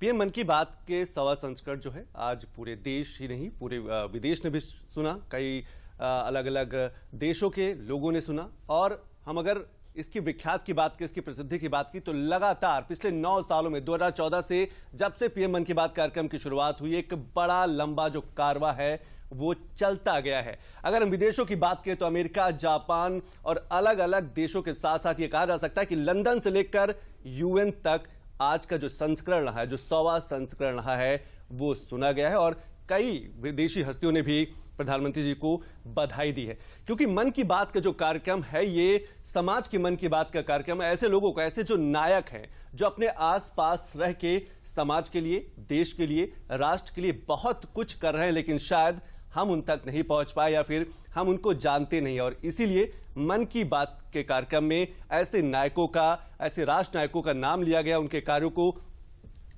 PM मन की बात के 100वां संस्करण जो है आज पूरे देश ही नहीं पूरे विदेश ने भी सुना। कई अलग अलग देशों के लोगों ने सुना। और हम अगर इसकी विख्यात की बात की, इसकी प्रसिद्धि की बात की, तो लगातार पिछले 9 सालों में 2014 से जब से पीएम मन की बात कार्यक्रम की शुरुआत हुई, एक बड़ा लंबा जो कारवा है वो चलता गया है। अगर हम विदेशों की बात करें तो अमेरिका, जापान और अलग अलग देशों के साथ साथ ये कहा जा सकता है कि लंदन से लेकर यूएन तक आज का जो संस्करण रहा है, जो 100वां संस्करण रहा है, वो सुना गया है। और कई विदेशी हस्तियों ने भी प्रधानमंत्री जी को बधाई दी है, क्योंकि मन की बात का जो कार्यक्रम है ये समाज की मन की बात का कार्यक्रम है। ऐसे लोगों को, ऐसे जो नायक हैं जो अपने आसपास रह के समाज के लिए, देश के लिए, राष्ट्र के लिए बहुत कुछ कर रहे हैं, लेकिन शायद हम उन तक नहीं पहुंच पाए या फिर हम उनको जानते नहीं। और इसीलिए मन की बात के कार्यक्रम में ऐसे नायकों का, ऐसे राष्ट्र नायकों का नाम लिया गया, उनके कार्यों को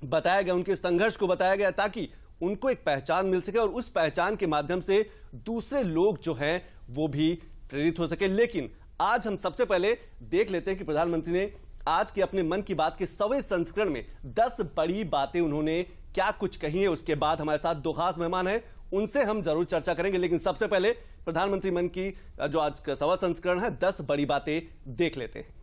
बताया गया, उनके संघर्ष को बताया गया, ताकि उनको एक पहचान मिल सके और उस पहचान के माध्यम से दूसरे लोग जो हैं वो भी प्रेरित हो सके। लेकिन आज हम सबसे पहले देख लेते हैं कि प्रधानमंत्री ने आज के अपने मन की बात के 100वें संस्करण में 10 बड़ी बातें उन्होंने क्या कुछ कही है। उसके बाद हमारे साथ 2 खास मेहमान हैं, उनसे हम जरूर चर्चा करेंगे। लेकिन सबसे पहले प्रधानमंत्री मन की जो आज का 100वां संस्करण है, 10 बड़ी बातें देख लेते हैं।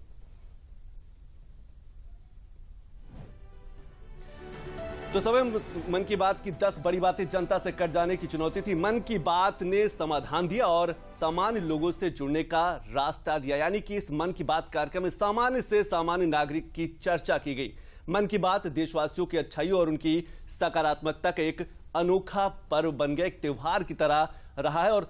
तो 100वें मन की बात की 10 बड़ी बातें जनता से कट जाने की चुनौती थी। मन की बात ने समाधान दिया और सामान्य लोगों से जुड़ने का रास्ता दिया। यानी कि इस मन की बात कार्यक्रम में सामान्य से सामान्य नागरिक की चर्चा की गई। मन की बात देशवासियों की अच्छाइयों और उनकी सकारात्मकता का एक अनोखा पर्व बन गया, एक त्योहार की तरह रहा है। और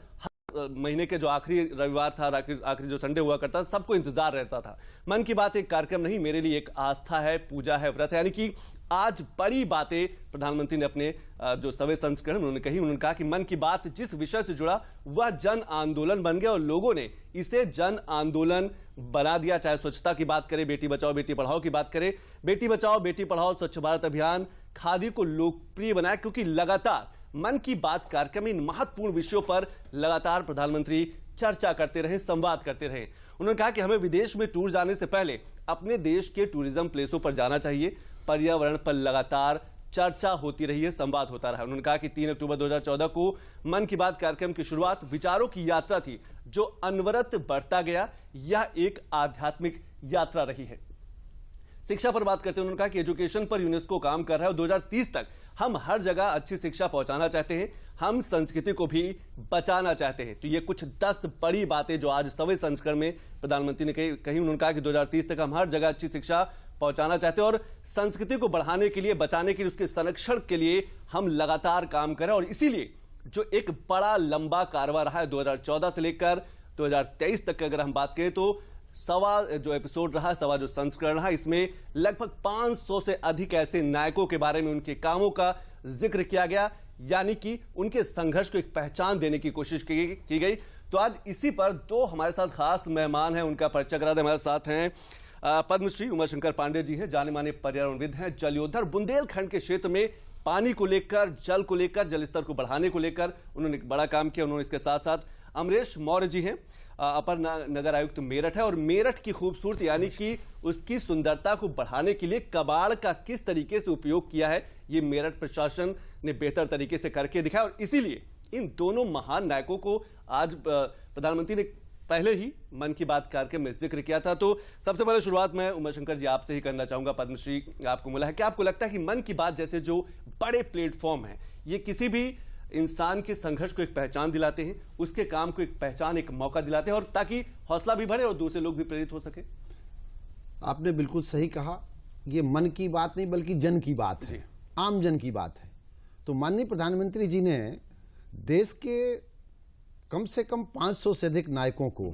महीने के जो आखिरी रविवार था, आखिरी जो संडे हुआ करता था, सबको इंतजार रहता था। मन की बात एक कार्यक्रम नहीं, मेरे लिए एक आस्था है, पूजा है, व्रत है। यानी कि आज बड़ी बातें प्रधानमंत्री ने अपने जो 100वें संस्करण उन्होंने कही। उन्होंने कहा कि मन की बात जिस विषय से जुड़ा वह जन आंदोलन बन गया और लोगों ने इसे जन आंदोलन बना दिया। चाहे स्वच्छता की बात करें, बेटी बचाओ बेटी पढ़ाओ की बात करें, बेटी बचाओ बेटी पढ़ाओ, स्वच्छ भारत अभियान, खादी को लोकप्रिय बनाया, क्योंकि लगातार मन की बात कार्यक्रम में इन महत्वपूर्ण विषयों पर लगातार प्रधानमंत्री चर्चा करते रहे, संवाद करते रहे। उन्होंने कहा कि हमें विदेश में टूर जाने से पहले अपने देश के टूरिज्म प्लेसों पर जाना चाहिए। पर्यावरण पर लगातार चर्चा होती रही है, संवाद होता रहा। उन्होंने कहा कि 3 अक्टूबर 2014 को मन की बात कार्यक्रम की शुरुआत विचारों की यात्रा थी जो अनवरत बढ़ता गया। यह एक आध्यात्मिक यात्रा रही है। शिक्षा पर बात करते हैं, उन्होंने कहा कि एजुकेशन पर यूनेस्को काम कर रहा है और 2030 तक हम हर जगह अच्छी शिक्षा पहुंचाना चाहते हैं, हम संस्कृति को भी बचाना चाहते हैं। तो ये कुछ 10 बड़ी बातें जो आज 100वें संस्करण में प्रधानमंत्री ने कही। उन्होंने कहा कि 2030 तक हम हर जगह अच्छी शिक्षा पहुंचाना चाहते हैं और संस्कृति को बढ़ाने के लिए, बचाने के लिए, उसके संरक्षण के लिए हम लगातार काम करें। और इसीलिए जो एक बड़ा लंबा कारवा रहा है 2014 से लेकर 2023 तक, अगर हम बात करें तो 100वां जो एपिसोड रहा, 100वां जो संस्करण रहा, इसमें लगभग 500 से अधिक ऐसे नायकों के बारे में, उनके कामों का जिक्र किया गया। यानी कि उनके संघर्ष को एक पहचान देने की कोशिश की गई। तो आज इसी पर 2 हमारे साथ खास मेहमान हैं, उनका परिचय करा दें। हमारे साथ हैं पद्मश्री उमाशंकर पांडे जी हैं, जाने माने पर्यावरणविद हैं, जल योद्धा। बुंदेलखंड के क्षेत्र में पानी को लेकर, जल को लेकर, जल स्तर को बढ़ाने को लेकर उन्होंने बड़ा काम किया। उन्होंने इसके साथ साथ अमरेश मौर्य जी हैं, अपर नगर आयुक्त मेरठ है, और मेरठ की खूबसूरती यानी कि उसकी सुंदरता को बढ़ाने के लिए कबाड़ का किस तरीके से उपयोग किया है, ये मेरठ प्रशासन ने बेहतर तरीके से करके दिखाया। और इसीलिए इन दोनों महान नायकों को आज प्रधानमंत्री ने पहले ही मन की बात कार्यक्रम में जिक्र किया था। तो सबसे पहले शुरुआत मैं उमाशंकर जी आपसे ही करना चाहूंगा। पद्मश्री आपको मिला है, क्या आपको लगता है कि मन की बात जैसे जो बड़े प्लेटफॉर्म है, ये किसी भी इंसान के संघर्ष को एक पहचान दिलाते हैं, उसके काम को एक पहचान, एक मौका दिलाते हैं, और ताकि हौसला भी बढ़े और दूसरे लोग भी प्रेरित हो सके? आपने बिल्कुल सही कहा। ये मन की बात नहीं बल्कि जन की बात है, आम जन की बात है। तो माननीय प्रधानमंत्री जी ने देश के कम से कम 500 से अधिक नायकों को,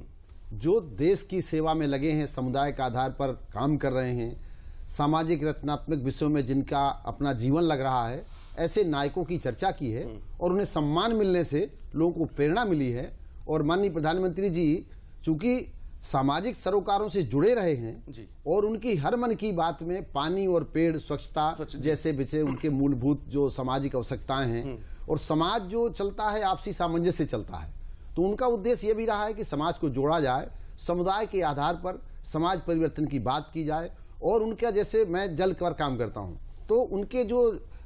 जो देश की सेवा में लगे हैं, समुदाय के आधार पर काम कर रहे हैं, सामाजिक रचनात्मक विषयों में जिनका अपना जीवन लग रहा है, ऐसे नायकों की चर्चा की है। और उन्हें सम्मान मिलने से लोगों को प्रेरणा मिली है। और माननीय प्रधानमंत्री जी चूंकि सामाजिक सरोकारों से जुड़े रहे हैं और उनकी हर मन की बात में पानी और पेड़, स्वच्छता जैसे विषय उनके मूलभूत जो सामाजिक आवश्यकताएं हैं, और समाज जो चलता है आपसी सामंजस्य से चलता है, तो उनका उद्देश्य यह भी रहा है कि समाज को जोड़ा जाए, समुदाय के आधार पर समाज परिवर्तन की बात की जाए। और उनका, जैसे मैं जल पर काम करता हूं, तो उनके जो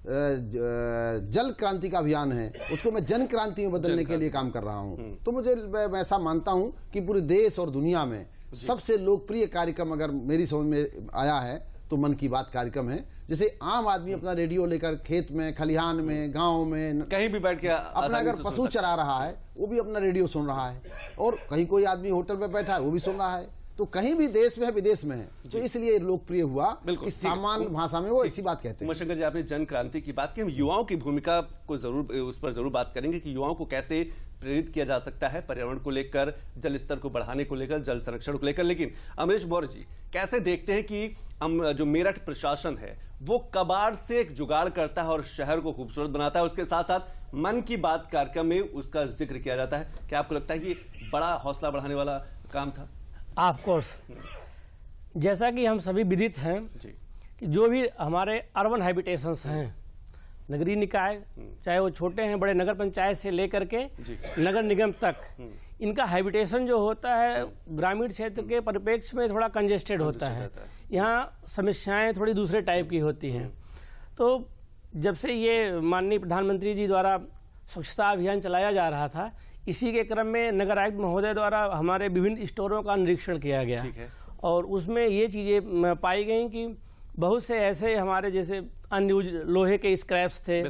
जल क्रांति का अभियान है उसको मैं जन क्रांति में बदलने के लिए काम कर रहा हूं। तो मुझे मैं ऐसा मानता हूं कि पूरे देश और दुनिया में सबसे लोकप्रिय कार्यक्रम अगर मेरी समझ में आया है तो मन की बात कार्यक्रम है। जैसे आम आदमी अपना रेडियो लेकर खेत में, खलिहान में, गांव में कहीं भी बैठ के अपना अगर पशु चरा रहा है वो भी अपना रेडियो सुन रहा है, और कहीं कोई आदमी होटल पे बैठा है वो भी सुन रहा है। तो कहीं भी देश में है, विदेश में है, तो इसलिए लोकप्रिय हुआ कि सामान्य भाषा में वो ऐसी बात कहते हैं। उमाशंकर जी, आपने जन क्रांति की बात की, हम युवाओं की भूमिका को जरूर उस पर जरूर बात करेंगे कि युवाओं को कैसे प्रेरित किया जा सकता है पर्यावरण को लेकर, जल स्तर को बढ़ाने को लेकर, जल संरक्षण को लेकर। लेकिन अमरीश मौर्य जी, कैसे देखते हैं कि हम जो मेरठ प्रशासन है वो कबाड़ से एक जुगाड़ करता है और शहर को खूबसूरत बनाता है, उसके साथ साथ मन की बात कार्यक्रम में उसका जिक्र किया जाता है। क्या आपको लगता है कि बड़ा हौसला बढ़ाने वाला काम था? ऑफ कोर्स, जैसा कि हम सभी विदित हैं कि जो भी हमारे अर्बन हैबिटेशंस हैं, नगरीय निकाय, चाहे वो छोटे हैं बड़े, नगर पंचायत से लेकर के नगर निगम तक, इनका हैबिटेशन जो होता है ग्रामीण क्षेत्र के परिप्रेक्ष्य में थोड़ा कंजेस्टेड होता है। यहाँ समस्याएं थोड़ी दूसरे टाइप की होती हैं। तो जब से ये माननीय प्रधानमंत्री जी द्वारा स्वच्छता अभियान चलाया जा रहा था, इसी के क्रम में नगर आयुक्त महोदय द्वारा हमारे विभिन्न स्टोरों का निरीक्षण किया गया और उसमें ये चीज़ें पाई गई कि बहुत से ऐसे हमारे जैसे अनयूज लोहे के स्क्रैप्स थे,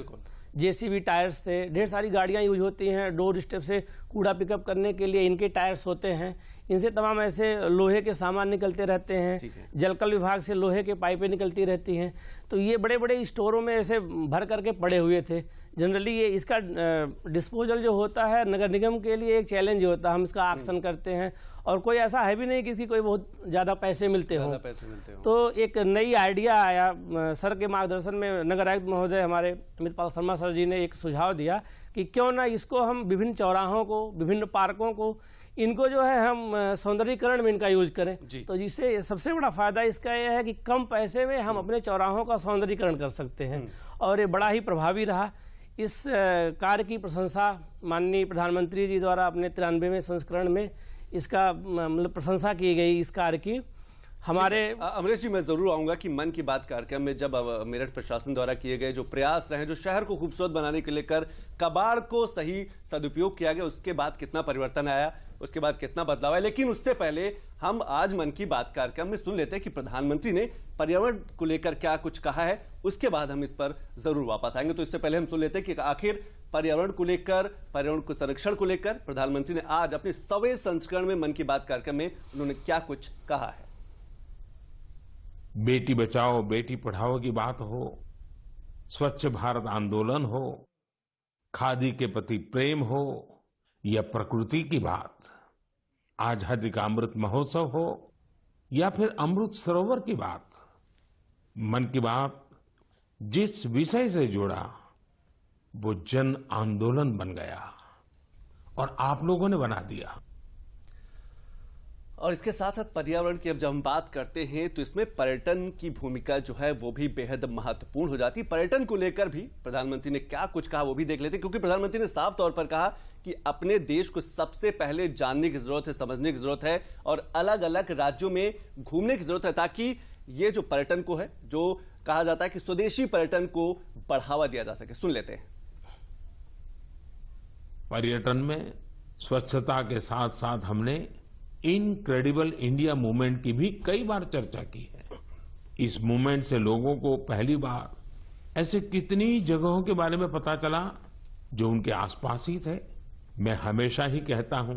जेसीबी टायर्स थे, ढेर सारी गाड़ियां यूज होती हैं डोर स्टेप से कूड़ा पिकअप करने के लिए, इनके टायर्स होते हैं, इनसे तमाम ऐसे लोहे के सामान निकलते रहते हैं, जलकल विभाग से लोहे के पाइपें निकलती रहती हैं। तो ये बड़े बड़े स्टोरों में ऐसे भर करके पड़े हुए थे। जनरली ये इसका डिस्पोजल जो होता है नगर निगम के लिए एक चैलेंज होता है, हम इसका एक्शन करते हैं और कोई ऐसा है भी नहीं कि कोई बहुत ज़्यादा पैसे मिलते हों। तो एक नई आइडिया आया, सर के मार्गदर्शन में नगर आयुक्त महोदय हमारे अमित पाल शर्मा सर जी ने एक सुझाव दिया कि क्यों ना इसको हम विभिन्न चौराहों को, विभिन्न पार्कों को, इनको जो है हम सौंदर्यीकरण में इनका यूज करें। तो जिससे सबसे बड़ा फायदा इसका यह है कि कम पैसे में हम अपने चौराहों का सौंदर्यीकरण कर सकते हैं और ये बड़ा ही प्रभावी रहा। इस कार्य की प्रशंसा माननीय प्रधानमंत्री जी द्वारा अपने 93वें संस्करण में इसका मतलब प्रशंसा की गई इस कार्य की। हमारे अमरीश जी, मैं जरूर आऊंगा कि मन की बात कार्यक्रम में जब मेरठ प्रशासन द्वारा किए गए जो प्रयास रहे, जो शहर को खूबसूरत बनाने के लेकर कबाड़ को सही सदुपयोग किया गया, उसके बाद कितना परिवर्तन आया, उसके बाद कितना बदलाव है। लेकिन उससे पहले हम आज मन की बात कार्यक्रम में सुन लेते हैं कि प्रधानमंत्री ने पर्यावरण को लेकर क्या कुछ कहा है, उसके बाद हम इस पर जरूर वापस आएंगे। तो इससे पहले हम सुन लेते हैं कि आखिर पर्यावरण को लेकर, पर्यावरण को संरक्षण को लेकर प्रधानमंत्री ने आज अपने 100वें संस्करण में मन की बात कार्यक्रम में उन्होंने क्या कुछ कहा है। बेटी बचाओ बेटी पढ़ाओ की बात हो, स्वच्छ भारत आंदोलन हो, खादी के प्रति प्रेम हो या प्रकृति की बात, आजादी का अमृत महोत्सव हो या फिर अमृत सरोवर की बात, मन की बात जिस विषय से जुड़ा वो जन आंदोलन बन गया और आप लोगों ने बना दिया। और इसके साथ साथ पर्यावरण की अब जब हम बात करते हैं तो इसमें पर्यटन की भूमिका जो है वो भी बेहद महत्वपूर्ण हो जाती है। पर्यटन को लेकर भी प्रधानमंत्री ने क्या कुछ कहा वो भी देख लेते हैं, क्योंकि प्रधानमंत्री ने साफ तौर पर कहा कि अपने देश को सबसे पहले जानने की जरूरत है, समझने की जरूरत है और अलग अलग राज्यों में घूमने की जरूरत है, ताकि ये जो पर्यटन को है, जो कहा जाता है कि स्वदेशी पर्यटन को बढ़ावा दिया जा सके। सुन लेते हैं। पर्यटन में स्वच्छता के साथ साथ हमने इनक्रेडिबल इंडिया मूवमेंट की भी कई बार चर्चा की है। इस मूवमेंट से लोगों को पहली बार ऐसे कितनी जगहों के बारे में पता चला जो उनके आसपास ही थे। मैं हमेशा ही कहता हूं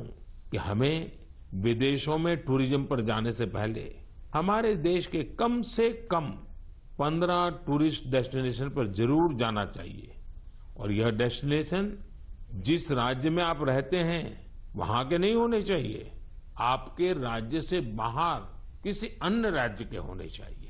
कि हमें विदेशों में टूरिज्म पर जाने से पहले हमारे देश के कम से कम 15 टूरिस्ट डेस्टिनेशन पर जरूर जाना चाहिए और यह डेस्टिनेशन जिस राज्य में आप रहते हैं वहां के नहीं होने चाहिए, आपके राज्य से बाहर किसी अन्य राज्य के होने चाहिए।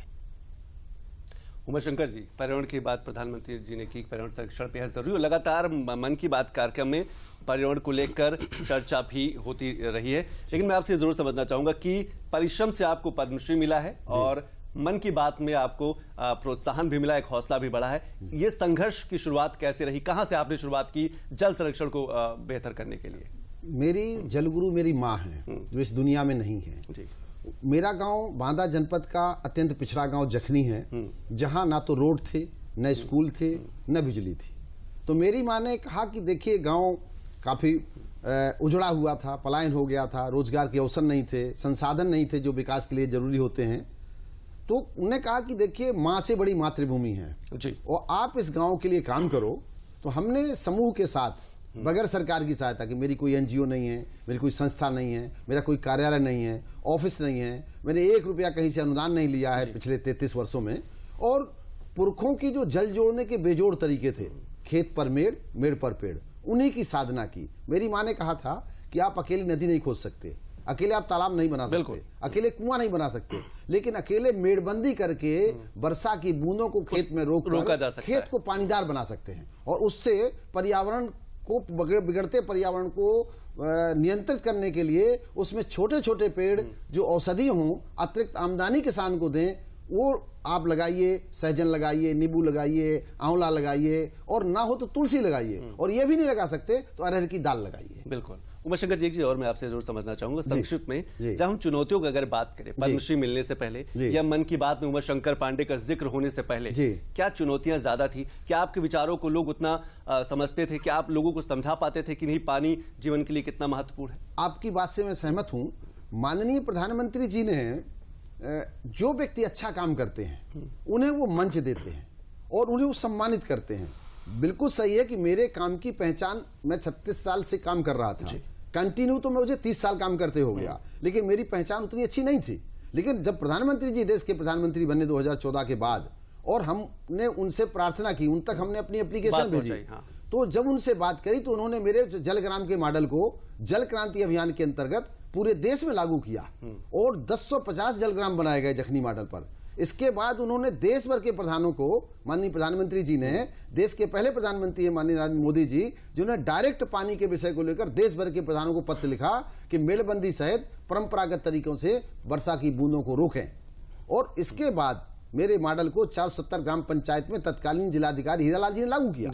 उमाशंकर जी, पर्यावरण की बात प्रधानमंत्री जी ने की, पर्यावरण संरक्षण पे है जरूरी, लगातार मन की बात कार्यक्रम में पर्यावरण को लेकर चर्चा भी होती रही है। लेकिन मैं आपसे जरूर समझना चाहूंगा कि परिश्रम से आपको पद्मश्री मिला है और मन की बात में आपको प्रोत्साहन भी मिला, एक हौसला भी बढ़ा है। ये संघर्ष की शुरुआत कैसे रही, कहां से आपने शुरुआत की जल संरक्षण को बेहतर करने के लिए? मेरी जलगुरु मेरी माँ है जो इस दुनिया में नहीं है। मेरा गांव बांदा जनपद का अत्यंत पिछड़ा गांव जखनी है, जहां ना तो रोड थे, न स्कूल थे, न बिजली थी। तो मेरी माँ ने कहा कि देखिए गांव काफी उजड़ा हुआ था, पलायन हो गया था, रोजगार के अवसर नहीं थे, संसाधन नहीं थे जो विकास के लिए जरूरी होते हैं। तो उन्होंने कहा कि देखिए माँ से बड़ी मातृभूमि है जी, और आप इस गांव के लिए काम करो। तो हमने समूह के साथ बगैर सरकार की सहायता की, मेरी कोई एनजीओ नहीं है, मेरी कोई संस्था नहीं है, मेरा कोई कार्यालय नहीं है, ऑफिस नहीं है, मैंने 1 रुपया कहीं से अनुदान नहीं लिया है पिछले 33 वर्षों में। और पुरखों की जो जल जोड़ने के बेजोड़ तरीके थे, खेत पर मेड़, मेड़ पर पेड़, उन्हीं की साधना की। मेरी माँ ने कहा था कि आप अकेली नदी नहीं खोद सकते, अकेले आप तालाब नहीं बना सकते, अकेले कुआं नहीं बना सकते, लेकिन अकेले मेड़बंदी करके वर्षा की बूंदों को खेत में रोका जा सकता है, खेत को पानीदार बना सकते हैं और उससे पर्यावरण को, बिगड़ते पर्यावरण को नियंत्रित करने के लिए उसमें छोटे छोटे पेड़ जो औषधीय हों, अतिरिक्त आमदनी किसान को दें, वो आप लगाइए। सहजन लगाइए, नींबू लगाइए, आंवला लगाइए, और ना हो तो तुलसी लगाइए, और ये भी नहीं लगा सकते तो अरहर की दाल लगाइए। बिल्कुल। उमाशंकर जी, एक चीज और मैं आपसे जरूर समझना चाहूंगा संक्षिप्त में, जब हम चुनौतियों की अगर बात करें, पद्मश्री मिलने से पहले या मन की बात में उमाशंकर पांडे का जिक्र होने से पहले क्या चुनौतियां ज्यादा थी? क्या आपके विचारों को लोग उतना समझते थे? क्या आप लोगों को समझा पाते थे कि नहीं, पानी जीवन के लिए कितना महत्वपूर्ण है? आपकी बात से मैं सहमत हूं। माननीय प्रधानमंत्री जी ने जो व्यक्ति अच्छा काम करते हैं उन्हें वो मंच देते हैं और उन्हें वो सम्मानित करते हैं। बिल्कुल सही है कि मेरे काम की पहचान, मैं 36 साल से काम कर रहा था कंटिन्यू, तो मुझे 30 साल काम करते हो गया, लेकिन मेरी पहचान उतनी अच्छी नहीं थी। लेकिन जब प्रधानमंत्री जी देश के प्रधानमंत्री बने 2014 के बाद, और हमने उनसे प्रार्थना की, उन तक हमने अपनी एप्लीकेशन भेजी, तो जब उनसे बात करी तो उन्होंने मेरे जलग्राम के मॉडल को जल क्रांति अभियान के अंतर्गत पूरे देश में लागू किया और 1050 जलग्राम बनाए गए जखनी मॉडल पर। इसके बाद उन्होंने देश भर के प्रधानों को, माननीय प्रधानमंत्री जी ने, देश के पहले प्रधानमंत्री है माननीय नरेंद्र मोदी जी, जिन्होंने डायरेक्ट पानी के विषय को लेकर देश भर के प्रधानों को पत्र लिखा कि मेड़बंदी सहित परंपरागत तरीकों से वर्षा की बूंदों को रोकें। और इसके बाद मेरे मॉडल को 470 ग्राम पंचायत में तत्कालीन जिलाधिकारी हीरालाल जी ने लागू किया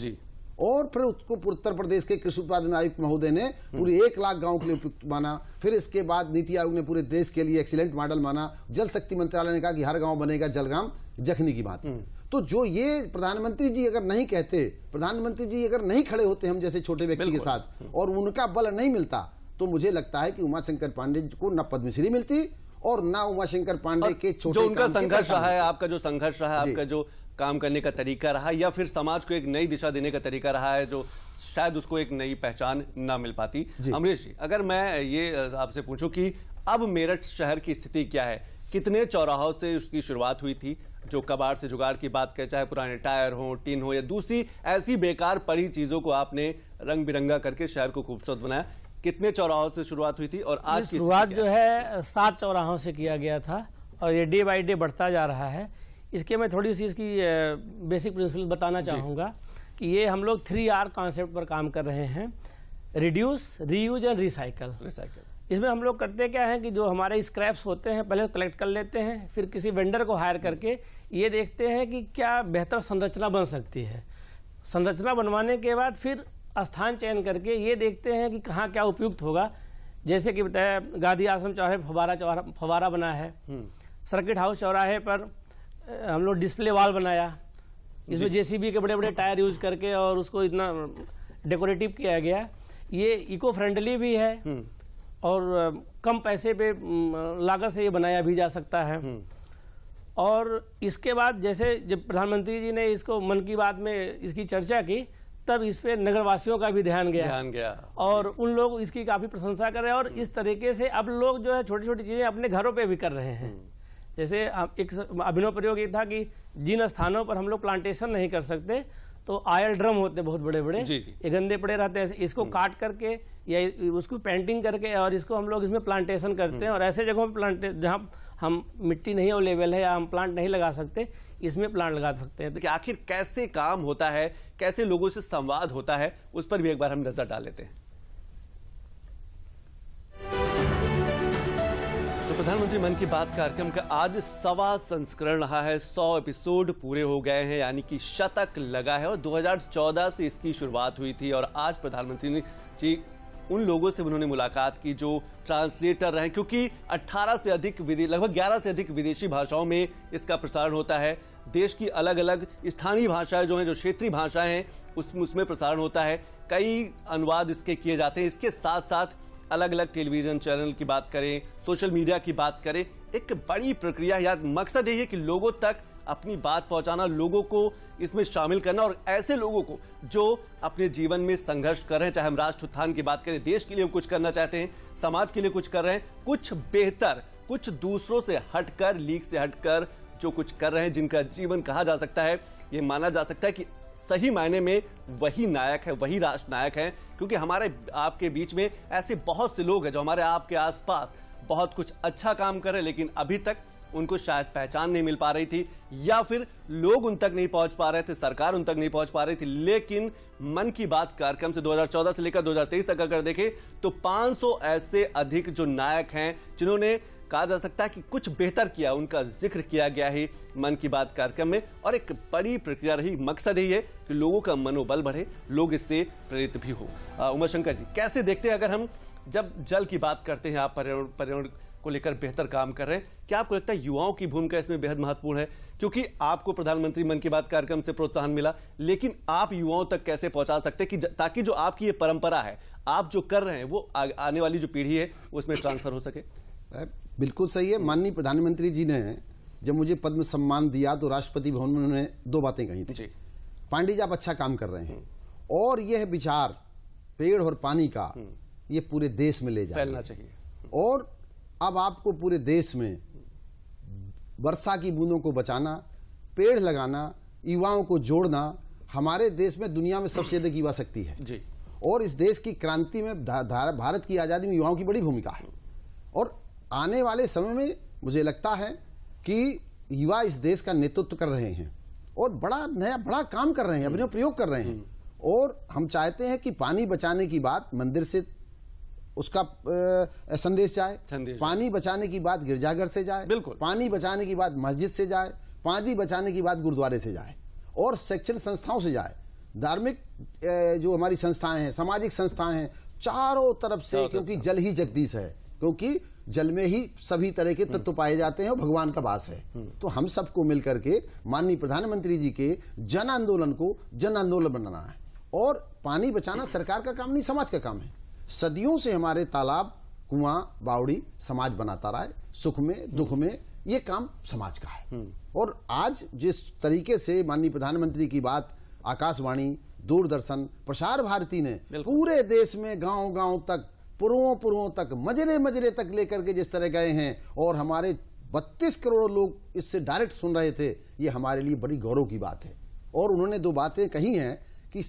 और फिर उसको उत्तर प्रदेश के कृषि उत्पादन आयुक्त महोदय ने पूरे 1 लाख गांव के लिए उपयुक्त माना। फिर इसके बाद नीति आयोग ने पूरे देश के लिए एक्सीलेंट मॉडल माना। जल शक्ति मंत्रालय ने कहा कि हर गांव बनेगा जलग्राम जखनी की बात। तो जो ये प्रधानमंत्री जी अगर नहीं कहते, प्रधानमंत्री जी अगर नहीं खड़े होते हम जैसे छोटे व्यक्ति के साथ, और उनका बल नहीं मिलता, तो मुझे लगता है कि उमाशंकर पांडे को न पद्मश्री मिलती और ना उमाशंकर पांडे के छोटे, जो उनका संघर्ष रहा है, आपका जो संघर्ष रहा है, आपका जो काम करने का तरीका रहा, या फिर समाज को एक नई दिशा देने का तरीका रहा है, जो शायद उसको एक नई पहचान ना मिल पाती। अमरीश जी, अगर मैं ये आपसे पूछूं कि अब मेरठ शहर की स्थिति क्या है, कितने चौराहों से उसकी शुरुआत हुई थी? जो कबाड़ से जुगाड़ की बात करें, चाहे पुराने टायर हो, टीन हो, या दूसरी ऐसी बेकार पड़ी चीजों को आपने रंग बिरंगा करके शहर को खूबसूरत बनाया। कितने चौराहों से शुरुआत हुई थी और आज की शुरुआत जो है 7 चौराहों से किया गया था और ये डे बाय डे बढ़ता जा रहा है। इसके मैं थोड़ी सी इसकी बेसिक प्रिंसिपल बताना चाहूँगा कि ये हम लोग 3R कॉन्सेप्ट पर काम कर रहे हैं, रिड्यूस, रीयूज एंड रिसाइकल। इसमें हम लोग करते क्या है कि जो हमारे स्क्रैप्स होते हैं पहले कलेक्ट कर लेते हैं, फिर किसी वेंडर को हायर करके ये देखते हैं कि क्या बेहतर संरचना बन सकती है। संरचना बनवाने के बाद फिर स्थान चयन करके ये देखते हैं कि कहाँ क्या उपयुक्त होगा। जैसे कि बताया, गांधी आश्रम चौराहे फवारा बना है, सर्किट हाउस चौराहे पर हम लोग डिस्प्ले वॉल बनाया, इसमें जेसीबी के बड़े बड़े टायर यूज करके और उसको इतना डेकोरेटिव किया गया। ये इको फ्रेंडली भी है और कम पैसे पे लागत से ये बनाया भी जा सकता है। और इसके बाद जैसे जब प्रधानमंत्री जी ने इसको मन की बात में इसकी चर्चा की, तब इस पे नगरवासियों का भी ध्यान गया और उन लोग इसकी काफी प्रशंसा कर रहे हैं। और इस तरीके से अब लोग जो है छोटी छोटी चीजें अपने घरों पे भी कर रहे हैं। जैसे एक अभिनव प्रयोग ये था कि जिन स्थानों पर हम लोग प्लांटेशन नहीं कर सकते, तो आयल ड्रम होते बहुत बड़े बड़े, ये गंदे पड़े रहते हैं, इसको काट करके या उसको पेंटिंग करके और इसको हम लोग इसमें प्लांटेशन करते हैं। और ऐसे जगहों पर जहाँ हम मिट्टी नहीं अवेलेबल है या हम प्लांट नहीं लगा सकते, इसमें प्लांट लगा सकते हैं। तो आखिर कैसे काम होता है, कैसे लोगों से संवाद होता है, उस पर भी एक बार हम नजर डाल लेते हैं। प्रधानमंत्री मन की बात कार्यक्रम का आज 100वां संस्करण रहा है। 100 एपिसोड पूरे हो गए हैं, यानी कि शतक लगा है और 2014 से इसकी शुरुआत हुई थी। और आज प्रधानमंत्री जी उन लोगों से उन्होंने मुलाकात की जो ट्रांसलेटर रहे, क्योंकि 18 से अधिक लगभग 11 से अधिक विदेशी भाषाओं में इसका प्रसारण होता है। देश की अलग अलग स्थानीय भाषाएं जो हैं, जो क्षेत्रीय भाषाएं हैं, उसमें प्रसारण होता है। कई अनुवाद इसके किए जाते हैं। इसके साथ साथ अलग अलग टेलीविजन चैनल की बात करें, सोशल मीडिया की बात करें, एक बड़ी प्रक्रिया या मकसद यही है कि लोगों तक अपनी बात पहुंचाना, लोगों को इसमें शामिल करना, और ऐसे लोगों को जो अपने जीवन में संघर्ष कर रहे हैं, चाहे हम राष्ट्र उत्थान की बात करें, देश के लिए कुछ करना चाहते हैं, समाज के लिए कुछ कर रहे हैं, कुछ बेहतर, कुछ दूसरों से हटकर, लीक से हटकर जो कुछ कर रहे हैं, जिनका जीवन कहा जा सकता है, ये माना जा सकता है कि सही मायने में वही नायक है, वही राष्ट्र नायक है। क्योंकि हमारे आपके बीच में ऐसे बहुत से लोग हैं जो हमारे आपके आसपास बहुत कुछ अच्छा काम कर रहे हैं, लेकिन अभी तक उनको शायद पहचान नहीं मिल पा रही थी, या फिर लोग उन तक नहीं पहुंच पा रहे थे, सरकार उन तक नहीं पहुंच पा रही थी। लेकिन मन की बात कार्यक्रम से 2014 से लेकर 2023 तक अगर देखें तो 500 ऐसे अधिक जो नायक हैं, जिन्होंने कहा जा सकता है कि कुछ बेहतर किया, उनका जिक्र किया गया है मन की बात कार्यक्रम में। और एक बड़ी प्रक्रिया रही, मकसद यही है कि लोगों का मनोबल बढ़े, लोग इससे प्रेरित भी हो। उमा शंकर जी, कैसे देखते हैं, अगर हम जब जल की बात करते हैं, आप पर्यावरण को लेकर बेहतर काम कर रहे हैं, क्या आपको लगता है युवाओं की भूमिका इसमें बेहद महत्वपूर्ण है? क्योंकि आपको प्रधानमंत्री मन की बात कार्यक्रम से प्रोत्साहन मिला, लेकिन आप युवाओं तक कैसे पहुंचा सकते हैं कि ताकि जो आपकी ये परंपरा है, आप जो कर रहे हैं, वो आने वाली जो पीढ़ी है उसमें ट्रांसफर हो सके? बिल्कुल सही है। माननीय प्रधानमंत्री जी ने जब मुझे पद्म सम्मान दिया तो राष्ट्रपति भवन में उन्होंने 2 बातें कही थी। पांडे जी, आप अच्छा काम कर रहे हैं, और यह विचार पेड़ और पानी का ये पूरे देश में ले जाना फैलना चाहिए, और अब आपको पूरे देश में वर्षा की बूंदों को बचाना, पेड़ लगाना, युवाओं को जोड़ना। हमारे देश में दुनिया में सबसे अधिक युवा शक्ति है जी, और इस देश की क्रांति में, भारत की आजादी में युवाओं की बड़ी भूमिका है। और आने वाले समय में मुझे लगता है कि युवा इस देश का नेतृत्व कर रहे हैं और बड़ा काम कर रहे हैं, अपने प्रयोग कर रहे हैं। और हम चाहते हैं कि पानी बचाने की बात मंदिर से उसका संदेश जाए, पानी बचाने की बात गिरजाघर से जाए, बिल्कुल, पानी बचाने की बात मस्जिद से जाए, पानी बचाने की बात गुरुद्वारे से जाए, और शैक्षणिक संस्थाओं से जाए, धार्मिक जो हमारी संस्थाएं हैं, सामाजिक संस्थाएं हैं, चारों तरफ से, क्योंकि जल ही जगदीश है, क्योंकि जल में ही सभी तरह के तत्व पाए जाते हैं और भगवान का वास है। तो हम सबको मिलकर के माननीय प्रधानमंत्री जी के जन आंदोलन को जन आंदोलन बनाना है। और पानी बचाना सरकार का काम नहीं, समाज का काम है। सदियों से हमारे तालाब, कुआं, बावड़ी समाज बनाता रहा है, सुख में दुख में, ये काम समाज का है। और आज जिस तरीके से माननीय प्रधानमंत्री की बात आकाशवाणी, दूरदर्शन, प्रसार भारती ने पूरे देश में गांव-गांव तक, पुरों तक, मजरे तक लेकर के जिस तरह गए हैं, और हमारे 32 करोड़ लोग इससे डायरेक्ट सुन रहे थे, ये हमारे लिए बड़ी गौरव की बात है। और उन्होंने 2 बातें कही हैं कि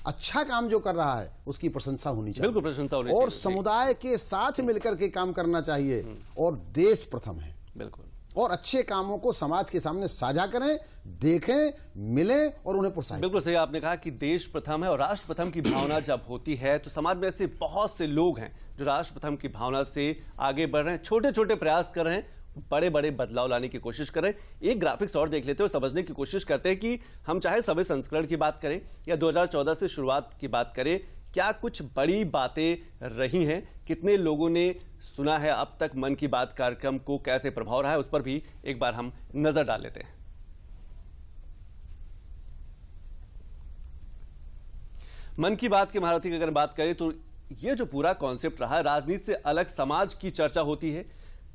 अच्छा काम जो कर रहा है उसकी प्रशंसा होनी चाहिए, बिल्कुल प्रशंसा होनी चाहिए, और समुदाय के साथ मिलकर के काम करना चाहिए, और देश प्रथम है। बिल्कुल, और अच्छे कामों को समाज के सामने साझा करें, देखें, मिलें और उन्हें प्रोत्साहित। बिल्कुल सही आपने कहा कि देश प्रथम है, और राष्ट्र प्रथम की भावना जब होती है तो समाज में ऐसे बहुत से लोग हैं जो राष्ट्र प्रथम की भावना से आगे बढ़ रहे हैं, छोटे छोटे प्रयास कर रहे हैं, बड़े बड़े बदलाव लाने की कोशिश कर रहे हैं। एक ग्राफिक्स और देख लेते हैं और समझने की कोशिश करते हैं कि हम चाहे सभ्य संस्करण की बात करें या 2014 से शुरुआत की बात करें, क्या कुछ बड़ी बातें रही हैं, कितने लोगों ने सुना है अब तक मन की बात कार्यक्रम को, कैसे प्रभाव रहा है, उस पर भी एक बार हम नजर डाल लेते हैं। मन की बात के महारथी की अगर बात करें तो ये जो पूरा कॉन्सेप्ट रहा, राजनीति से अलग समाज की चर्चा होती है,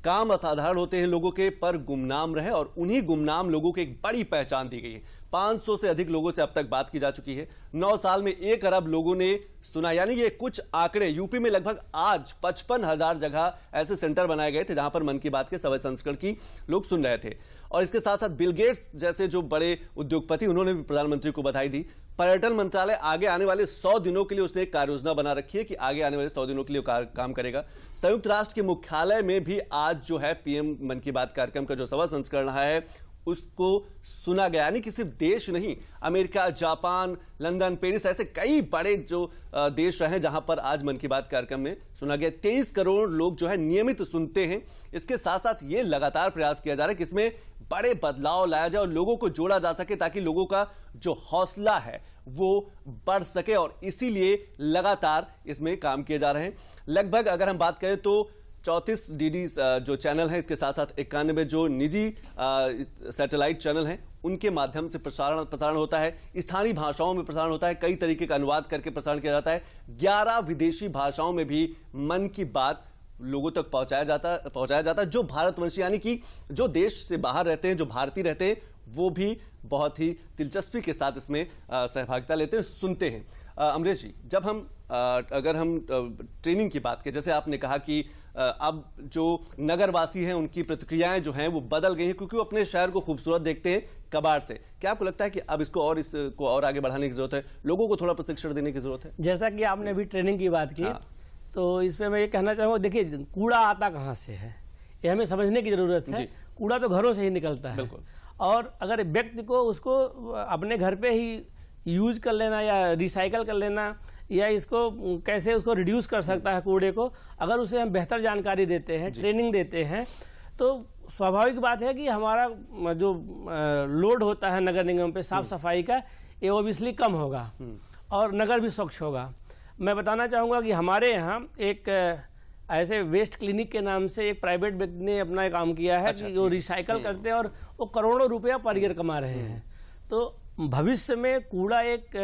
काम असाधारण होते हैं लोगों के, पर गुमनाम रहे, और उन्हीं गुमनाम लोगों को एक बड़ी पहचान दी गई है। 500 से अधिक लोगों से अब तक बात की जा चुकी है, 9 साल में 1 अरब लोगों ने सुना, यानी ये कुछ आंकड़े। यूपी में लगभग आज 55,000 जगह ऐसे सेंटर बनाए गए थे जहां पर मन की बात के सभ्य संस्करण की लोग सुन रहे थे। और इसके साथ साथ बिल गेट्स जैसे जो बड़े उद्योगपति, उन्होंने भी प्रधानमंत्री को बधाई दी। पर्यटन मंत्रालय आगे आने वाले 100 दिनों के लिए उसने एक कार्य योजना बना रखी है कि आगे आने वाले 100 दिनों के लिए काम करेगा। संयुक्त राष्ट्र के मुख्यालय में भी आज जो है पीएम मन की बात कार्यक्रम का जो सभा संस्करण रहा है, उसको सुना गया। यानी कि सिर्फ देश नहीं, अमेरिका, जापान, लंदन, पेरिस, ऐसे कई बड़े जो देश हैं जहां पर आज मन की बात कार्यक्रम में सुना गया। 23 करोड़ लोग जो है नियमित सुनते हैं। इसके साथ साथ ये लगातार प्रयास किया जा रहा है कि इसमें बड़े बदलाव लाया जाए और लोगों को जोड़ा जा सके, ताकि लोगों का जो हौसला है वो बढ़ सके, और इसीलिए लगातार इसमें काम किए जा रहे हैं। लगभग अगर हम बात करें तो 34 डीडी जो चैनल है, इसके साथ साथ 91 जो निजी सैटेलाइट चैनल हैं, उनके माध्यम से प्रसारण होता है। स्थानीय भाषाओं में प्रसारण होता है, कई तरीके का अनुवाद करके प्रसारण किया जाता है। 11 विदेशी भाषाओं में भी मन की बात लोगों तक पहुंचाया जाता है। जो भारतवंशी यानी कि जो देश से बाहर रहते हैं, जो भारतीय रहते हैं, वो भी बहुत ही दिलचस्पी के साथ इसमें सहभागिता लेते हैं, सुनते हैं। अमरीश जी, जब हम अगर हम ट्रेनिंग की बात करें, जैसे आपने कहा कि अब जो नगरवासी हैं उनकी प्रतिक्रियाएं जो हैं वो बदल गई हैं, क्योंकि वो अपने शहर को खूबसूरत देखते हैं कबाड़ से। क्या आपको लगता है कि अब इसको और आगे बढ़ाने की जरूरत है, लोगों को थोड़ा प्रशिक्षण देने की जरूरत है? जैसा कि आपने अभी ट्रेनिंग की बात की, तो इसमें मैं ये कहना चाहूँगा, देखिए कूड़ा आता कहाँ से है ये हमें समझने की जरूरत है। कूड़ा तो घरों से ही निकलता है, और अगर व्यक्ति को उसको अपने घर पे ही यूज कर लेना या रिसाइकल कर लेना, या इसको कैसे उसको रिड्यूस कर सकता है कूड़े को, अगर उसे हम बेहतर जानकारी देते हैं, ट्रेनिंग देते हैं, तो स्वाभाविक बात है कि हमारा जो लोड होता है नगर निगम पे साफ सफाई का, ये ओबियसली कम होगा और नगर भी स्वच्छ होगा। मैं बताना चाहूँगा कि हमारे यहाँ एक ऐसे वेस्ट क्लिनिक के नाम से एक प्राइवेट व्यक्ति ने अपना एक काम किया है कि जो रिसाइकल करते हैं और वो करोड़ों रुपया पर ईयर कमा रहे हैं। तो भविष्य में कूड़ा एक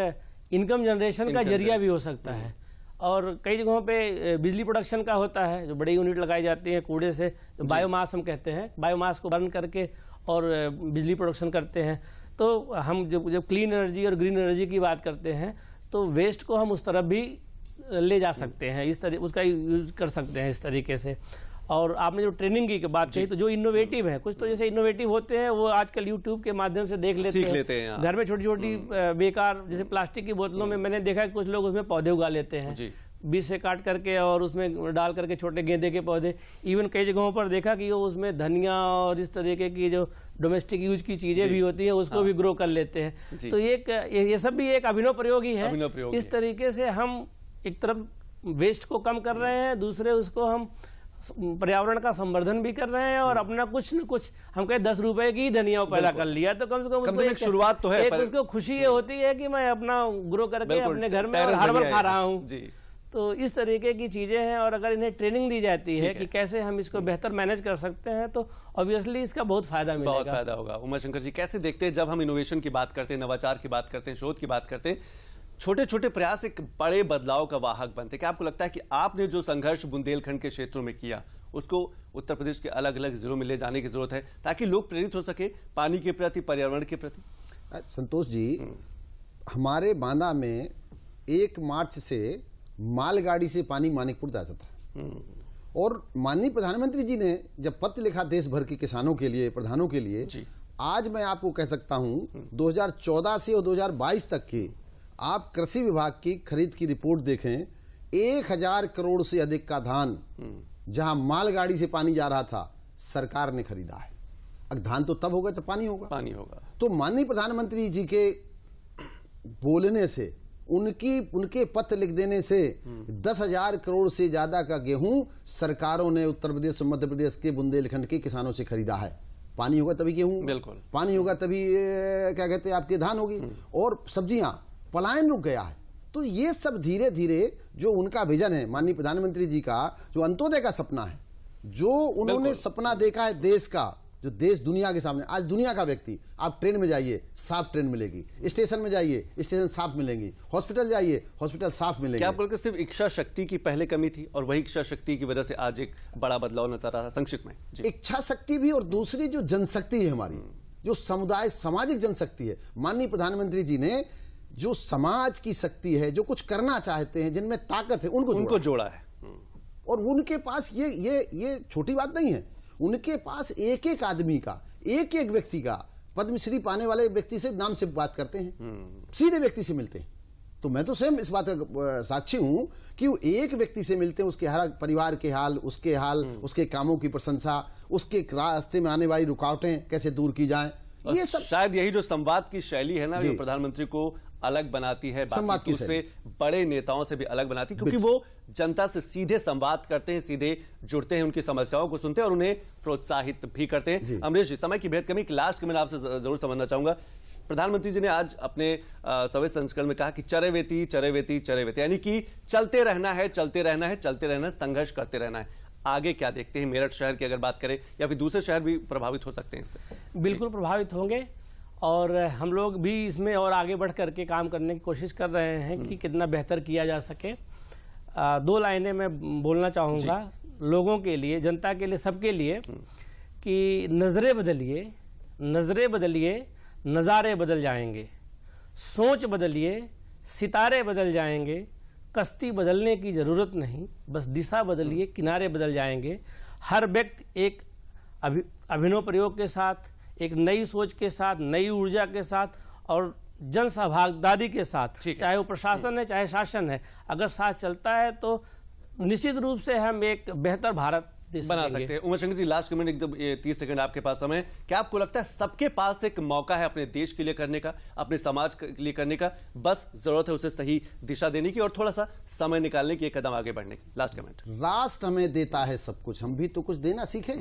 इनकम जनरेशन का जरिया भी हो सकता है, और कई जगहों पे बिजली प्रोडक्शन का होता है, जो बड़ी यूनिट लगाई जाती है कूड़े से, जो बायोमास हम कहते हैं, बायोमास को बर्न करके और बिजली प्रोडक्शन करते हैं। तो हम जब क्लीन एनर्जी और ग्रीन एनर्जी की बात करते हैं, तो वेस्ट को हम उस तरफ भी ले जा सकते हैं, इस तरह उसका यूज कर सकते हैं इस तरीके से। और आपने जो ट्रेनिंग की बात कही, तो जो इनोवेटिव है, कुछ तो जैसे इनोवेटिव होते हैं वो आजकल यूट्यूब के माध्यम से सीख लेते हैं। घर में छोटी छोटी बेकार जैसे प्लास्टिक की बोतलों में मैंने देखा कि कुछ लोग उसमें पौधे उगा लेते हैं, बीज से काट करके और उसमें डाल करके छोटे गेंदे के पौधे। इवन कई जगहों पर देखा कि वो उसमें धनिया और इस तरीके की जो डोमेस्टिक यूज की चीजें भी होती हैं उसको भी ग्रो कर लेते हैं। तो ये सब भी एक अभिनव प्रयोग ही है। इस तरीके से हम एक तरफ वेस्ट को कम कर रहे हैं, दूसरे उसको हम पर्यावरण का संवर्धन भी कर रहे हैं, और अपना कुछ न कुछ हम कहे 10 रुपए की धनिया पैदा कर लिया, तो कम से कम एक शुरुआत तो है। उसको खुशी ये होती है कि मैं अपना ग्रो करके अपने घर में हर्बल खा रहा हूँ। तो इस तरीके की चीजें हैं, और अगर इन्हें ट्रेनिंग दी जाती है कि कैसे हम इसको बेहतर मैनेज कर सकते हैं, तो ऑब्वियसली इसका बहुत फायदा मिलेगा, बहुत फायदा होगा। उमाशंकर जी, कैसे देखते हैं जब हम इनोवेशन की बात करते हैं, नवाचार की बात करते हैं, शोध की बात करते हैं, छोटे छोटे प्रयास एक बड़े बदलाव का वाहक बनते हैं? क्या आपको लगता है कि आपने जो संघर्ष बुंदेलखंड के क्षेत्रों में किया, उसको उत्तर प्रदेश के अलग अलग जिलों में ले जाने की जरूरत है, ताकि लोग प्रेरित हो सके पानी के प्रति, पर्यावरण के प्रति? संतोष जी, हमारे बांदा में 1 मार्च से मालगाड़ी से पानी मानिकपुर जाता था, और माननीय प्रधानमंत्री जी ने जब पत्र लिखा देश भर के किसानों के लिए, प्रधानों के लिए, आज मैं आपको कह सकता हूं 2014 से और 2022 तक की आप कृषि विभाग की खरीद की रिपोर्ट देखें, 1000 करोड़ से अधिक का धान जहां मालगाड़ी से पानी जा रहा था, सरकार ने खरीदा है। अब धान तो तब होगा जब पानी होगा। तो माननीय प्रधानमंत्री जी के बोलने से, उनके पत्र लिख देने से 10,000 करोड़ से ज्यादा का गेहूं सरकारों ने उत्तर प्रदेश और मध्य प्रदेश के बुंदेलखंड के किसानों से खरीदा है। पानी होगा तभी गेहूं, बिल्कुल पानी होगा तभी क्या कहते हैं आपके धान होगी, और सब्जियां, पलायन रुक गया है। तो ये सब धीरे धीरे जो उनका विजन है माननीय प्रधानमंत्री जी का, जो अंत्योदय का सपना है, जो उन्होंने सपना देखा है देश का, जो देश दुनिया के सामने, आज दुनिया का व्यक्ति, आप ट्रेन में जाइए साफ ट्रेन मिलेगी, स्टेशन में जाइए स्टेशन साफ मिलेंगी, हॉस्पिटल जाइए हॉस्पिटल साफ मिलेंगे। क्या आप बोलते सिर्फ इच्छा शक्ति की पहले कमी थी, और वही इच्छा शक्ति की वजह से आज एक बड़ा बदलाव नजर आ रहा है? संक्षिप्त में इच्छा शक्ति भी, और दूसरी जो जनशक्ति है हमारी, जो समुदाय सामाजिक जनशक्ति है, माननीय प्रधानमंत्री जी ने जो समाज की शक्ति है, जो कुछ करना चाहते हैं, जिनमें ताकत है, उनको जोड़ा है। और उनके पास ये छोटी बात नहीं है, उनके पास एक एक आदमी का, एक एक व्यक्ति का, पद्मश्री पाने वाले व्यक्ति से नाम से बात करते हैं, सीधे व्यक्ति से मिलते हैं। तो मैं तो स्वयं इस बात का साक्षी हूं कि वो एक व्यक्ति से मिलते हैं, उसके हर परिवार के हाल, उसके कामों की प्रशंसा, उसके रास्ते में आने वाली रुकावटें कैसे दूर की जाएं, और ये सब शायद यही जो संवाद की शैली है ना, जो प्रधानमंत्री को अलग बनाती है, बाकी दूसरे बड़े नेताओं से भी अलग बनाती है, क्योंकि वो जनता से सीधे संवाद करते हैं, सीधे जुड़ते हैं, उनकी समस्याओं को सुनते हैं और उन्हें प्रोत्साहित भी करते हैं। अमरीश जी, समय की बेहद कमी, लास्ट में आपसे जरूर समझना चाहूंगा, प्रधानमंत्री जी ने आज अपने सवे संस्करण में कहा कि चरैवेति चरैवेति चरैवेति, यानी कि चलते रहना है, चलते रहना है, चलते रहना है, संघर्ष करते रहना है। आगे क्या देखते हैं? मेरठ शहर की अगर बात करें या फिर दूसरे शहर भी प्रभावित हो सकते हैं इससे? बिल्कुल प्रभावित होंगे और हम लोग भी इसमें और आगे बढ़ करके काम करने की कोशिश कर रहे हैं कि कितना बेहतर किया जा सके। 2 लाइनें मैं बोलना चाहूँगा लोगों के लिए, जनता के लिए, सबके लिए, कि नज़रें बदलिए, नज़रें बदलिए, नज़ारे बदल जाएंगे, सोच बदलिए, सितारे बदल जाएंगे, कश्ती बदलने की ज़रूरत नहीं, बस दिशा बदलिए, किनारे बदल जाएंगे। हर व्यक्ति एक अभिनव प्रयोग के साथ, एक नई सोच के साथ, नई ऊर्जा के साथ और जन सहभागिता के साथ, चाहे वो प्रशासन है चाहे शासन है, अगर साथ चलता है तो निश्चित रूप से हम एक बेहतर भारत बना सकते हैं। उमर शंकर जी, लास्ट कमेंट, एकदम 30 सेकंड आपके पास समय। क्या आपको लगता है सबके पास एक मौका है अपने देश के लिए करने का, अपने समाज के लिए करने का, बस जरूरत है उसे सही दिशा देने की और थोड़ा सा समय निकालने की, एक कदम आगे बढ़ने की? Last comment. राष्ट्र हमें देता है सब कुछ, हम भी तो कुछ देना सीखें।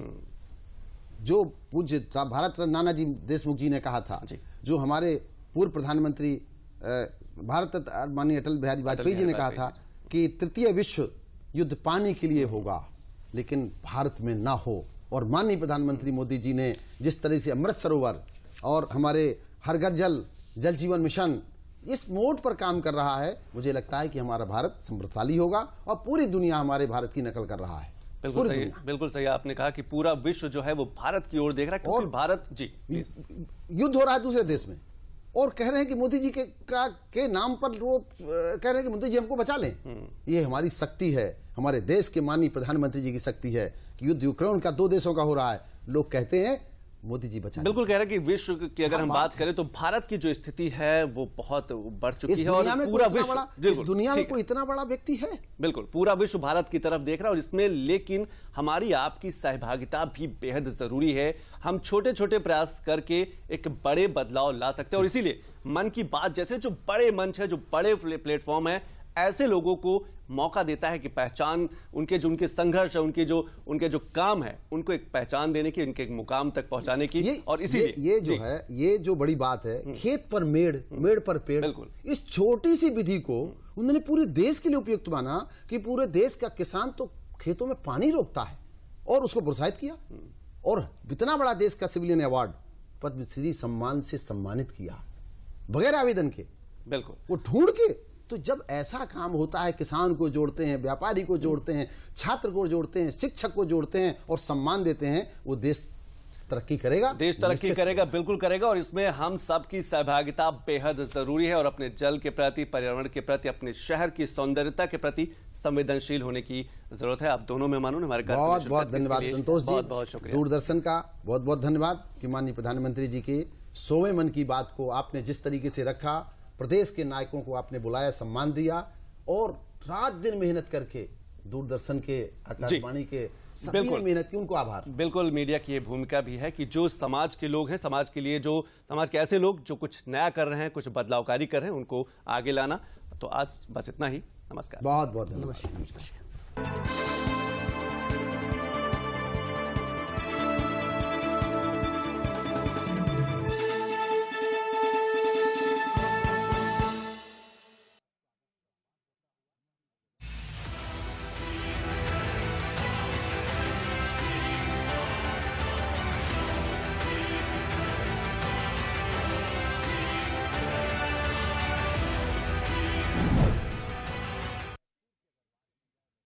जो पूज्य भारत रत्न नानाजी देशमुख जी ने कहा था, जो हमारे पूर्व प्रधानमंत्री भारत रत्न माननीय अटल बिहारी वाजपेयी जी ने कहा था कि तृतीय विश्व युद्ध पानी के लिए होगा लेकिन भारत में ना हो, और माननीय प्रधानमंत्री मोदी जी ने जिस तरह से अमृत सरोवर और हमारे हर घर जल, जल जीवन मिशन इस मोड पर काम कर रहा है, मुझे लगता है कि हमारा भारत समृद्धशाली होगा और पूरी दुनिया हमारे भारत की नकल कर रहा है। बिल्कुल सही आपने कहा कि पूरा विश्व जो है वो भारत की ओर देख रहा है, क्योंकि भारत युद्ध हो रहा है दूसरे देश में और कह रहे हैं कि मोदी जी के नाम पर वो कह रहे हैं कि मोदी जी हमको बचा लें। ये हमारी शक्ति है, हमारे देश के माननीय प्रधानमंत्री जी की शक्ति है कि युद्ध यूक्रेन का 2 देशों का हो रहा है, लोग कहते हैं मोदी जी बचा। बिल्कुल कह रहे हैं कि विश्व की अगर हम बात करें तो भारत की जो स्थिति है वो बहुत बढ़ चुकी है और पूरा विश्व, इस दुनिया में कोई इतना बड़ा व्यक्ति है, बिल्कुल पूरा विश्व भारत की तरफ देख रहा है और इसमें लेकिन हमारी आपकी सहभागिता भी बेहद जरूरी है। हम छोटे छोटे प्रयास करके एक बड़े बदलाव ला सकते हैं और इसीलिए मन की बात जैसे जो बड़े मंच है, जो बड़े प्लेटफॉर्म है, ऐसे लोगों को मौका देता है कि पहचान उनके संघर्ष है, उनके जो काम है, उनको एक पहचान देने की, उनके एक मुकाम तक पहुंचाने की। और इसीलिए ये जो है, ये जो बड़ी बात है, खेत पर मेड़, मेड़ पर पेड़, इस छोटी सी विधि को उन्होंने पूरे देश के लिए उपयुक्त माना कि पूरे देश का किसान तो खेतों में पानी रोकता है और उसको प्रोत्साहित किया और इतना बड़ा देश का सिविलियन अवार्ड पद्मश्री सम्मान से सम्मानित किया बगैर आवेदन के। बिल्कुल वो ढूंढ के। तो जब ऐसा काम होता है, किसान को जोड़ते हैं, व्यापारी को जोड़ते हैं, छात्र को जोड़ते हैं, शिक्षक को जोड़ते हैं और सम्मान देते हैं, वो देश तरक्की करेगा, देश तरक्की करेगा, बिल्कुल करेगा। और इसमें हम सबकी सहभागिता बेहद जरूरी है और अपने जल के प्रति, पर्यावरण के प्रति, अपने शहर की सौंदर्यता के प्रति संवेदनशील होने की जरूरत है। आप दोनों मेहमानों ने हमारे बहुत बहुत धन्यवाद संतोष जी, बहुत बहुत शुक्रिया। दूरदर्शन का बहुत बहुत धन्यवाद कि माननीय प्रधानमंत्री जी के 100वें मन की बात को आपने जिस तरीके से रखा, प्रदेश के नायकों को आपने बुलाया, सम्मान दिया और रात दिन मेहनत करके दूरदर्शन के, आकाशवाणी के सभी ने मेहनत की, उनको आभार। बिल्कुल मीडिया की ये भूमिका भी है कि जो समाज के लोग हैं, समाज के लिए जो समाज के ऐसे लोग जो कुछ नया कर रहे हैं, कुछ बदलावकारी कर रहे हैं, उनको आगे लाना। तो आज बस इतना ही। नमस्कार। बहुत बहुत धन्यवाद।